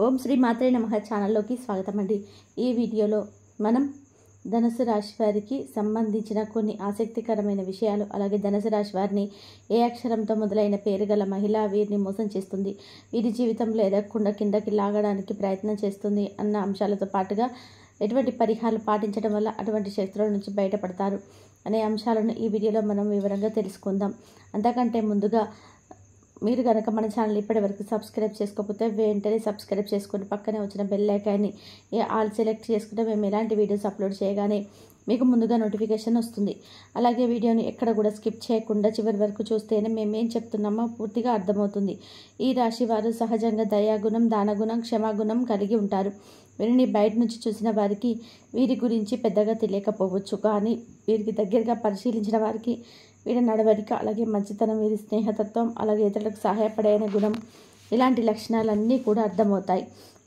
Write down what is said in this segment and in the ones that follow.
ఓం శ్రీ మాత్రే నమః ఛానల్లోకి స్వాగతం అండి. ఈ వీడియోలో మనం ధనుసు రాశి వారికి సంబంధించిన కొన్ని ఆసక్తికరమైన విషయాలు, అలాగే ధనుసు రాశి వారిని ఏ అక్షరంతో మొదలైన పేరు గల మహిళ వీరిని మోసం చేస్తుంది, వీరి జీవితంలో ఎదగకుండా కిందకి లాగడానికి ప్రయత్నం చేస్తుంది అన్న అంశాలతో పాటుగా ఎటువంటి పరిహారాలు పాటించడం వల్ల అటువంటి శక్తుల నుంచి బయటపడతారు అనే అంశాలను ఈ వీడియోలో మనం వివరంగా తెలుసుకుందాం. అంతకంటే ముందుగా మీరు కనుక మన ఛానల్ ఇప్పటివరకు సబ్స్క్రైబ్ చేసుకోకపోతే వెంటనే సబ్స్క్రైబ్ చేసుకుని పక్కనే వచ్చిన బెల్ ఐకాన్ని ఆల్ సెలెక్ట్ చేసుకుంటే మేము ఎలాంటి వీడియోస్ అప్లోడ్ చేయగానే మీకు ముందుగా నోటిఫికేషన్ వస్తుంది. అలాగే వీడియోని ఎక్కడ కూడా స్కిప్ చేయకుండా చివరి వరకు చూస్తేనే మేమేం చెప్తున్నామో పూర్తిగా అర్థమవుతుంది. ఈ రాశి వారు సహజంగా దయాగుణం, దానగుణం, క్షమాగుణం కలిగి ఉంటారు. వీరిని బయట నుంచి చూసిన వారికి వీరి గురించి పెద్దగా తెలియకపోవచ్చు, కానీ వీరికి దగ్గరగా పరిశీలించిన వారికి వీరి నడవడిక, అలాగే మంచితనం, వీరి స్నేహతత్వం, అలాగే ఇతరులకు సహాయపడే గుణం, ఇలాంటి లక్షణాలన్నీ కూడా అర్థమవుతాయి.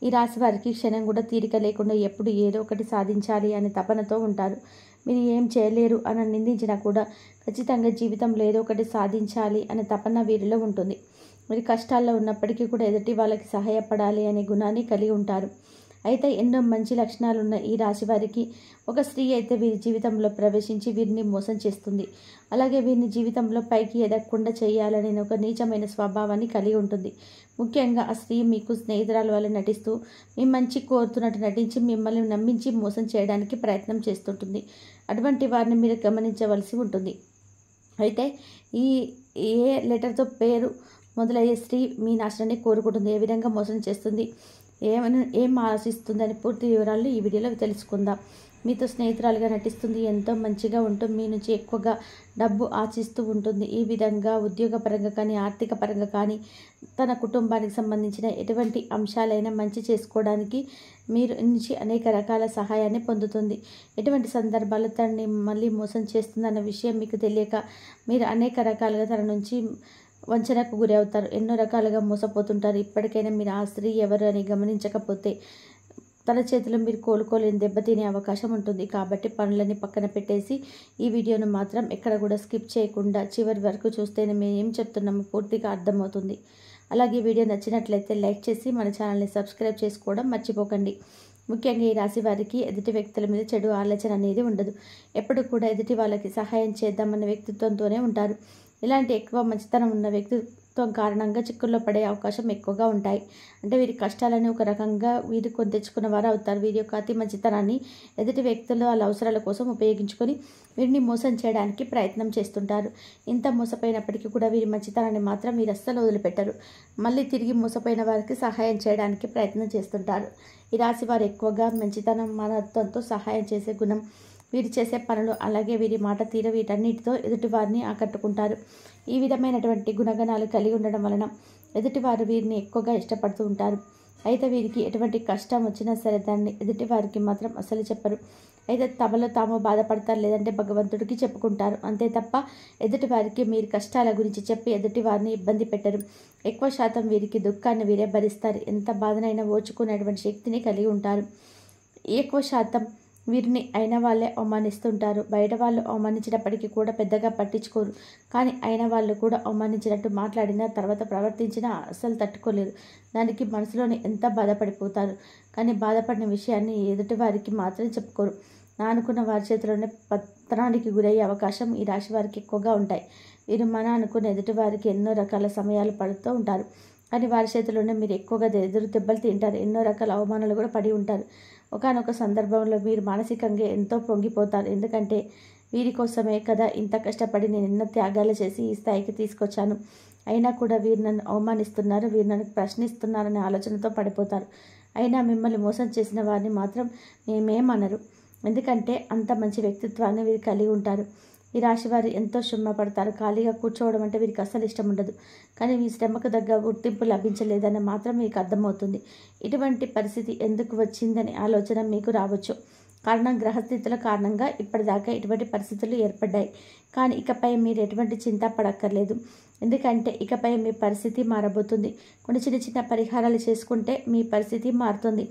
ఈ రాశి వారికి క్షణం కూడా తీరిక లేకుండా ఎప్పుడు ఏదో ఒకటి సాధించాలి అనే తపనతో ఉంటారు. మీరు ఏం చేయలేరు అని నిందించినా కూడా ఖచ్చితంగా జీవితంలో ఏదో ఒకటి సాధించాలి అనే తపన వీరిలో ఉంటుంది. మీరు కష్టాల్లో ఉన్నప్పటికీ కూడా ఎదుటి వాళ్ళకి సహాయపడాలి అనే గుణాన్ని కలిగి ఉంటారు. అయితే ఎన్నో మంచి లక్షణాలు ఉన్న ఈ రాశి వారికి ఒక స్త్రీ అయితే వీరి జీవితంలో ప్రవేశించి వీరిని మోసం చేస్తుంది. అలాగే వీరిని జీవితంలో పైకి ఎదగకుండా చేయాలనే ఒక నీచమైన స్వభావాన్ని కలిగి ఉంటుంది. ముఖ్యంగా ఆ స్త్రీ మీకు స్నేహితురాల వల్ల నటిస్తూ మీ మంచి కోరుతున్నట్టు నటించి మిమ్మల్ని నమ్మించి మోసం చేయడానికి ప్రయత్నం చేస్తుంటుంది. అటువంటి వారిని మీరు గమనించవలసి ఉంటుంది. అయితే ఏ లెటర్తో పేరు మొదలయ్యే స్త్రీ మీ నాశనాన్ని కోరుకుంటుంది, ఏ విధంగా మోసం చేస్తుంది, ఏం ఆశిస్తుందని పూర్తి వివరాలు ఈ వీడియోలో తెలుసుకుందాం. మీతో స్నేహితురాలుగా నటిస్తుంది, ఎంతో మంచిగా ఉంటూ మీ నుంచి ఎక్కువగా డబ్బు ఆశిస్తూ ఉంటుంది. ఈ విధంగా ఉద్యోగపరంగా కానీ, ఆర్థిక పరంగా కానీ, తన కుటుంబానికి సంబంధించిన ఎటువంటి అంశాలైనా మంచి చేసుకోవడానికి మీరు నుంచి అనేక రకాల సహాయాన్ని పొందుతుంది. ఎటువంటి సందర్భాల్లో తనని మళ్ళీ మోసం చేస్తుందన్న విషయం మీకు తెలియక మీరు అనేక రకాలుగా తన నుంచి వంచనకు గురి అవుతారు. ఎన్నో రకాలుగా మోసపోతుంటారు. ఇప్పటికైనా మీరు ఆ స్త్రీ ఎవరు అని గమనించకపోతే తన చేతిలో మీరు కోలుకోలేని దెబ్బతినే అవకాశం ఉంటుంది. కాబట్టి పనులని పక్కన పెట్టేసి ఈ వీడియోను మాత్రం ఎక్కడ కూడా స్కిప్ చేయకుండా చివరి వరకు చూస్తేనే మేము ఏం చెప్తున్నామో పూర్తిగా అర్థమవుతుంది. అలాగే వీడియో నచ్చినట్లయితే లైక్ చేసి మన ఛానల్ని సబ్స్క్రైబ్ చేసుకోవడం మర్చిపోకండి. ముఖ్యంగా ఈ రాశి వారికి ఎదుటి వ్యక్తుల మీద చెడు ఆలోచన అనేది ఉండదు. ఎప్పుడు కూడా ఎదుటి వాళ్ళకి సహాయం చేద్దామన్న వ్యక్తిత్వంతోనే ఉంటారు. ఇలాంటి ఎక్కువ మంచితనం ఉన్న వ్యక్తిత్వం కారణంగా చిక్కుల్లో పడే అవకాశం ఎక్కువగా ఉంటాయి. అంటే వీరి కష్టాలని ఒక రకంగా వీరు కొని తెచ్చుకున్న వారు అవుతారు. వీరి యొక్క అతి మంచితనాన్ని ఎదుటి వ్యక్తులు వాళ్ళ అవసరాల కోసం ఉపయోగించుకొని వీరిని మోసం చేయడానికి ప్రయత్నం చేస్తుంటారు. ఇంత మోసపోయినప్పటికీ కూడా వీరి మంచితనాన్ని మాత్రం వీరు అస్సలు వదిలిపెట్టరు. మళ్ళీ తిరిగి మోసపోయిన వారికి సహాయం చేయడానికి ప్రయత్నం చేస్తుంటారు. ఈ రాశి వారు ఎక్కువగా మంచితనం, మానవత్వంతో సహాయం చేసే గుణం, వీరు చేసే పనులు, అలాగే వీరి మాట తీరు, వీటన్నిటితో ఎదుటివారిని ఆకట్టుకుంటారు. ఈ విధమైనటువంటి గుణగణాలు కలిగి ఉండడం వలన ఎదుటివారు వీరిని ఎక్కువగా ఇష్టపడుతూ ఉంటారు. అయితే వీరికి ఎటువంటి కష్టం వచ్చినా సరే దాన్ని ఎదుటివారికి మాత్రం అసలు చెప్పరు. అయితే తమలో తాము బాధపడతారు, లేదంటే భగవంతుడికి చెప్పుకుంటారు. అంతే తప్ప ఎదుటివారికి మీరు కష్టాల గురించి చెప్పి ఎదుటివారిని ఇబ్బంది పెట్టరు. ఎక్కువ శాతం వీరికి దుఃఖాన్ని వీరే భరిస్తారు. ఎంత బాధనైనా ఓర్చుకునేటువంటి శక్తిని కలిగి ఉంటారు. ఎక్కువ శాతం వీరిని అయిన వాళ్ళే అవమానిస్తుంటారు. బయట వాళ్ళు అవమానించినప్పటికీ కూడా పెద్దగా పట్టించుకోరు. కానీ అయిన వాళ్ళు కూడా అవమానించినట్టు మాట్లాడినా, తర్వాత ప్రవర్తించినా అస్సలు తట్టుకోలేరు. దానికి మనసులోని ఎంత బాధపడిపోతారు. కానీ బాధపడిన విషయాన్ని ఎదుటి వారికి మాత్రం చెప్పుకోరు. అనుకున్న వారి చేతిలోనే పతనానికి గురయ్యే అవకాశం ఈ రాశి వారికి ఎక్కువగా ఉంటాయి. వీరు అనుకున్న ఎదుటి వారికి ఎన్నో రకాల సమయాలు పడుతూ ఉంటారు. కానీ వారి చేతిలోనే మీరు ఎక్కువగా ఎదురు దెబ్బలు తింటారు. ఎన్నో రకాల అవమానాలు కూడా పడి ఉంటారు. ఒకానొక సందర్భంలో మీరు మానసికంగా ఎంతో పొంగిపోతారు. ఎందుకంటే వీరి కోసమే కదా ఇంత కష్టపడి నేను ఎన్నో త్యాగాలు చేసి ఈ స్థాయికి తీసుకొచ్చాను. అయినా కూడా వీరు నన్ను అవమానిస్తున్నారు, వీరు నన్ను ప్రశ్నిస్తున్నారనే ఆలోచనతో పడిపోతారు. అయినా మిమ్మల్ని మోసం చేసిన వారిని మాత్రం మేమేమనరు. ఎందుకంటే అంత మంచి వ్యక్తిత్వాన్ని వీరు కలిగి ఉంటారు. ఈ రాశి వారు ఎంతో శ్రమ పడతారు. ఖాళీగా కూర్చోవడం అంటే వీరికి అస్సలు ఇష్టం ఉండదు. కానీ మీ శ్రమకు తగ్గ గుర్తింపు లభించలేదని మాత్రం మీకు అర్థమవుతుంది. ఇటువంటి పరిస్థితి ఎందుకు వచ్చిందని ఆలోచన మీకు రావచ్చు. కారణం గ్రహస్థితుల కారణంగా ఇప్పటిదాకా ఇటువంటి పరిస్థితులు ఏర్పడ్డాయి. కానీ ఇకపై మీరు ఎటువంటి చింత పడక్కర్లేదు. ఎందుకంటే ఇకపై మీ పరిస్థితి మారబోతుంది. కొన్ని చిన్న చిన్న పరిహారాలు చేసుకుంటే మీ పరిస్థితి మారుతుంది.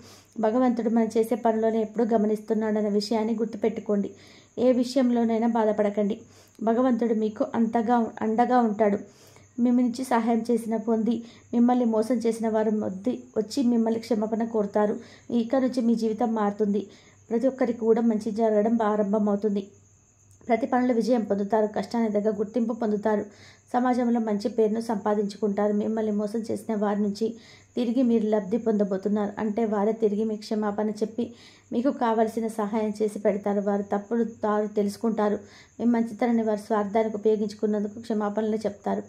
భగవంతుడు మనం చేసే పనిలోనే ఎప్పుడూ గమనిస్తున్నాడన్న విషయాన్ని గుర్తుపెట్టుకోండి. ఏ విషయంలోనైనా బాధపడకండి. భగవంతుడు మీకు అండగా ఉంటాడు. మీ నుంచి సహాయం చేసిన పొంది మిమ్మల్ని మోసం చేసిన వారు వచ్చి మిమ్మల్ని క్షమాపణ కోరుతారు. ఇక నుంచి మీ జీవితం మారుతుంది. ప్రతి ఒక్కరికి కూడా మంచి జరగడం ప్రారంభమవుతుంది. ప్రతి పనులు విజయం పొందుతారు. కష్టానికి తగ్గ గుర్తింపు పొందుతారు. సమాజంలో మంచి పేరును సంపాదించుకుంటారు. మిమ్మల్ని మోసం చేసిన వారి నుంచి తిరిగి మీరు లబ్ధి పొందబోతున్నారు. అంటే వారే తిరిగి మీకు క్షమాపణ చెప్పి మీకు కావలసిన సహాయం చేసి పెడతారు. వారు తప్పులు తారు తెలుసుకుంటారు. మీ మంచితనాన్ని వారి స్వార్థానికి ఉపయోగించుకున్నందుకు క్షమాపణలు చెప్తారు.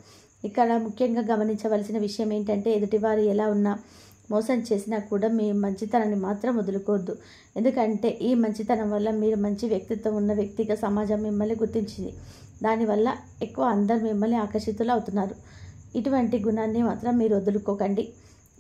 ఇక్కడ ముఖ్యంగా గమనించవలసిన విషయం ఏంటంటే ఎదుటివారు ఎలా ఉన్నా మోసం చేసినా కూడా మీ మంచితనాన్ని మాత్రం వదులుకోవద్దు. ఎందుకంటే ఈ మంచితనం వల్ల మీరు మంచి వ్యక్తిత్వం ఉన్న వ్యక్తిగా సమాజం మిమ్మల్ని గుర్తించింది. దానివల్ల ఎక్కువ అందరు మిమ్మల్ని ఆకర్షితులు అవుతున్నారు. ఇటువంటి గుణాన్ని మాత్రం మీరు వదులుకోకండి.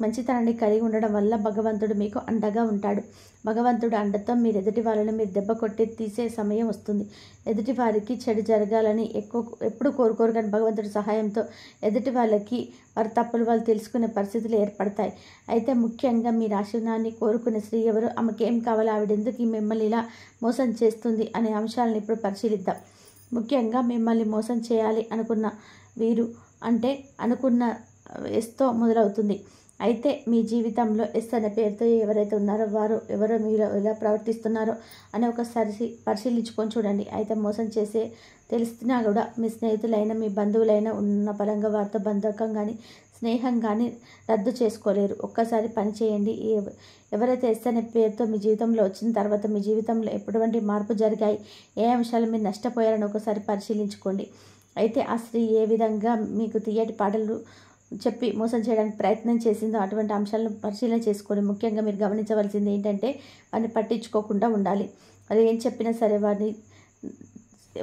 మంచితనాన్ని కలిగి ఉండడం వల్ల భగవంతుడు మీకు అండగా ఉంటాడు. భగవంతుడు అండతో మీరు ఎదుటి వాళ్ళని మీరు దెబ్బ కొట్టి తీసే సమయం వస్తుంది. ఎదుటి వారికి చెడు జరగాలని ఎప్పుడు కోరుకోరు, కానీ భగవంతుడి సహాయంతో ఎదుటి వాళ్ళకి వారి తప్పులు వాళ్ళు తెలుసుకునే పరిస్థితులు ఏర్పడతాయి. అయితే ముఖ్యంగా మీ రాశినాన్ని కోరుకునే స్త్రీ ఎవరు, ఆమెకి ఏం కావాలో, ఆవిడెందుకు మిమ్మల్ని ఇలా మోసం చేస్తుంది అనే అంశాలను ఇప్పుడు పరిశీలిద్దాం. ముఖ్యంగా మిమ్మల్ని మోసం చేయాలి అనుకున్న వీరు అంటే అనుకున్న ఎస్తో మొదలవుతుంది. అయితే మీ జీవితంలో ఎస్ అనే పేరుతో ఎవరైతే ఉన్నారో వారు ఎవరో మీరు ఎలా ప్రవర్తిస్తున్నారో అని ఒకసారి పరిశీలించుకొని చూడండి. అయితే మోసం చేసే తెలిసినా కూడా మీ స్నేహితులైనా మీ బంధువులైనా ఉన్న పరంగా వారితో బంధకం కానీ స్నేహం కానీ రద్దు చేసుకోలేరు. ఒక్కసారి పని చేయండి. ఎవరైతే ఎస్ అనే పేరుతో మీ జీవితంలో వచ్చిన తర్వాత మీ జీవితంలో ఎటువంటి మార్పు జరిగాయి, ఏ అంశాలు మీరు నష్టపోయారని ఒకసారి పరిశీలించుకోండి. అయితే ఆ స్త్రీ ఏ విధంగా మీకు తీయటి పాటలు చెప్పి మోసం చేయడానికి ప్రయత్నం చేసిందో అటువంటి అంశాలను పరిశీలన చేసుకొని ముఖ్యంగా మీరు గమనించవలసింది ఏంటంటే వారిని పట్టించుకోకుండా ఉండాలి. అది ఏం చెప్పినా సరే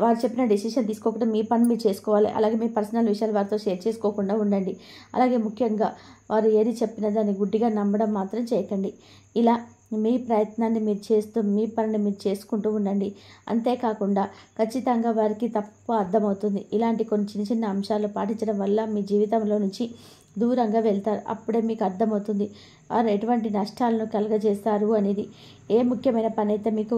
వారు చెప్పిన డెసిషన్ తీసుకోకుండా మీ పని మీరు చేసుకోవాలి. అలాగే మీ పర్సనల్ విషయాలు వారితో షేర్ చేసుకోకుండా ఉండండి. అలాగే ముఖ్యంగా వారు ఏది చెప్పినా దాన్ని గుడ్డిగా నమ్మడం మాత్రం చేయకండి. ఇలా మీ ప్రయత్నాన్ని మీరు చేస్తూ మీ పనిని మీరు చేసుకుంటూ ఉండండి. అంతేకాకుండా ఖచ్చితంగా వారికి తప్పు అర్థమవుతుంది. ఇలాంటి కొన్ని చిన్న చిన్న అంశాలు పాటించడం వల్ల మీ జీవితంలో నుంచి దూరంగా వెళ్తారు. అప్పుడే మీకు అర్థమవుతుంది వారు ఎటువంటి నష్టాలను కలుగజేస్తారు అనేది. ఏ ముఖ్యమైన పని అయితే మీకు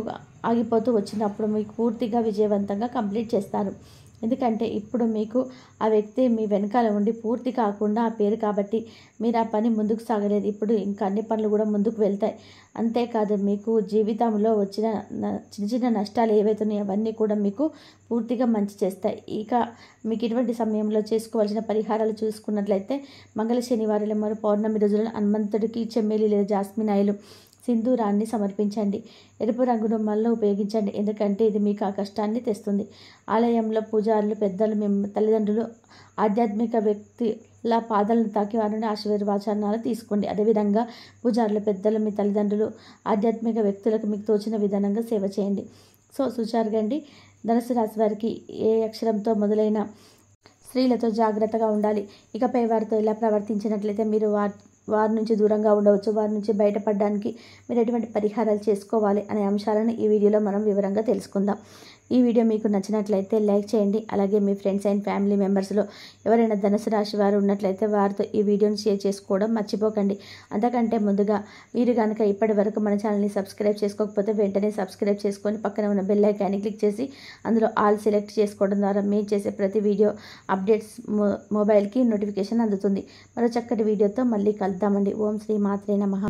ఆగిపోతూ వచ్చినప్పుడు మీకు పూర్తిగా విజయవంతంగా కంప్లీట్ చేస్తారు. ఎందుకంటే ఇప్పుడు మీకు ఆ వ్యక్తి మీ వెనకాల ఉండి పూర్తి కాకుండా ఆ పేరు కాబట్టి మీరు ఆ పని ముందుకు సాగలేదు. ఇప్పుడు ఇంకా అన్ని పనులు కూడా ముందుకు వెళ్తాయి. అంతేకాదు మీకు జీవితంలో వచ్చిన చిన్న చిన్న నష్టాలు ఏవైతున్నాయో అవన్నీ కూడా మీకు పూర్తిగా మంచి చేస్తాయి. ఇక మీకు ఇటువంటి సమయంలో చేసుకోవాల్సిన పరిహారాలు చూసుకున్నట్లయితే మంగళ శనివారాలు మరియు పౌర్ణమి రోజులను హనుమంతుడికి చెమ్మేలి లేదా జాస్మిన్ ఆయిల్ సింధూరాన్ని సమర్పించండి. ఎరుపు రంగును మళ్ళీ ఉపయోగించండి. ఎందుకంటే ఇది మీకు ఆ కష్టాన్ని తెస్తుంది. ఆలయంలో పూజారులు పెద్దలు తల్లిదండ్రులు ఆధ్యాత్మిక వ్యక్తుల పాదాలను తాకి వారిని ఆశీర్వాచనాలు తీసుకోండి. అదేవిధంగా పూజారులు పెద్దలు మీ తల్లిదండ్రులు ఆధ్యాత్మిక వ్యక్తులకు మీకు తోచిన విధానంగా సేవ చేయండి. చూచారుగండి, ధనుసు రాశి వారికి ఏ అక్షరంతో మొదలైన స్త్రీలతో జాగ్రత్తగా ఉండాలి. ఇకపై వారితో ఎలా ప్రవర్తించినట్లయితే మీరు వారి నుంచి దూరంగా ఉండవచ్చు, వారి నుంచి బయటపడడానికి మీరు ఎటువంటి పరిహారాలు చేసుకోవాలి అనే అంశాలను ఈ వీడియోలో మనం వివరంగా తెలుసుకుందాం. ఈ వీడియో మీకు నచ్చినట్లయితే లైక్ చేయండి. అలాగే మీ ఫ్రెండ్స్ అండ్ ఫ్యామిలీ మెంబర్స్లో ఎవరైనా ధనుసు రాశి వారు ఉన్నట్లయితే వారితో ఈ వీడియోని షేర్ చేసుకోవడం మర్చిపోకండి. అంతకంటే ముందుగా మీరు కనుక ఇప్పటి వరకు మన ఛానల్ని సబ్స్క్రైబ్ చేసుకోకపోతే వెంటనే సబ్స్క్రైబ్ చేసుకొని పక్కన ఉన్న బెల్ ఐకాన్ని క్లిక్ చేసి అందులో ఆల్ సెలెక్ట్ చేసుకోవడం ద్వారా మేము చేసే ప్రతి వీడియో అప్డేట్స్ మొబైల్కి నోటిఫికేషన్ అందుతుంది. మరో చక్కటి వీడియోతో మళ్ళీ కలుద్దామండి. ఓం శ్రీ మాత్రే నమః.